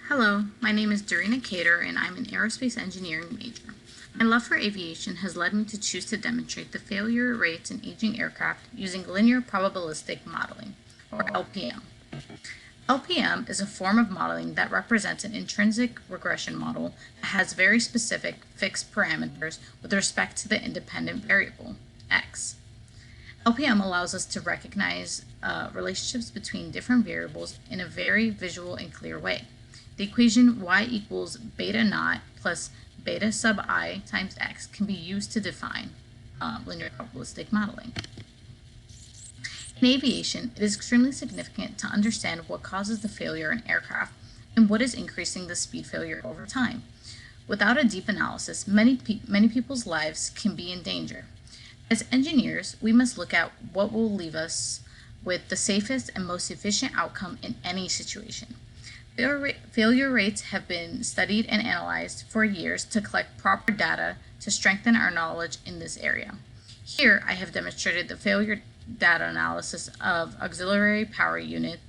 Hello, my name is Darina Cater and I'm an aerospace engineering major. My love for aviation has led me to choose to demonstrate the failure rates in aging aircraft using linear probabilistic modeling, or LPM. LPM is a form of modeling that represents an intrinsic regression model that has very specific fixed parameters with respect to the independent variable, x. LPM allows us to recognize relationships between different variables in a very visual and clear way. The equation y equals beta naught plus beta sub I times x can be used to define linear probabilistic modeling. In aviation, it is extremely significant to understand what causes the failure in aircraft and what is increasing the speed failure over time. Without a deep analysis, many people's lives can be in danger. As engineers, we must look at what will leave us with the safest and most efficient outcome in any situation. Failure rates have been studied and analyzed for years to collect proper data to strengthen our knowledge in this area. Here, I have demonstrated the failure data analysis of auxiliary power unit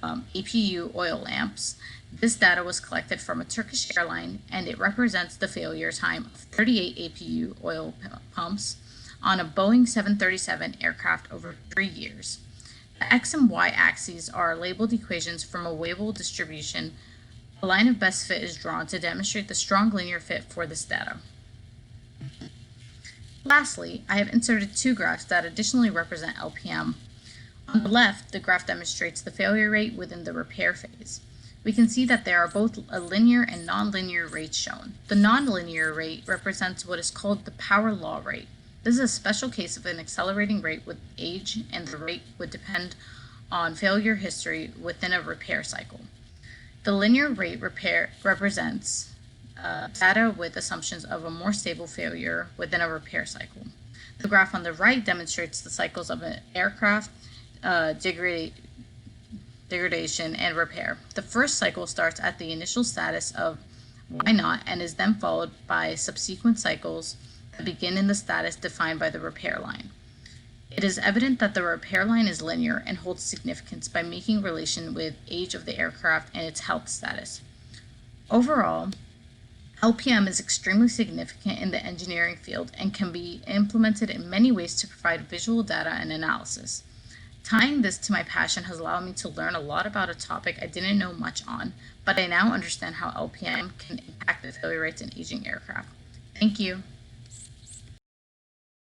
APU oil lamps. This data was collected from a Turkish airline and it represents the failure time of 38 APU oil pumps on a Boeing 737 aircraft over 3 years. The x and y axes are labeled equations from a waveful distribution. A line of best fit is drawn to demonstrate the strong linear fit for this data. Lastly, I have inserted two graphs that additionally represent LPM. On the left, the graph demonstrates the failure rate within the repair phase. We can see that there are both a linear and nonlinear rates shown. The nonlinear rate represents what is called the power law rate. This is a special case of an accelerating rate with age, and the rate would depend on failure history within a repair cycle. The linear rate represents data with assumptions of a more stable failure within a repair cycle. The graph on the right demonstrates the cycles of an aircraft degradation and repair. The first cycle starts at the initial status of Y naught and is then followed by subsequent cycles that begin in the status defined by the repair line. It is evident that the repair line is linear and holds significance by making relation with age of the aircraft and its health status. Overall, LPM is extremely significant in the engineering field and can be implemented in many ways to provide visual data and analysis. Tying this to my passion has allowed me to learn a lot about a topic I didn't know much on, but I now understand how LPM can impact the failure rates in aging aircraft. Thank you.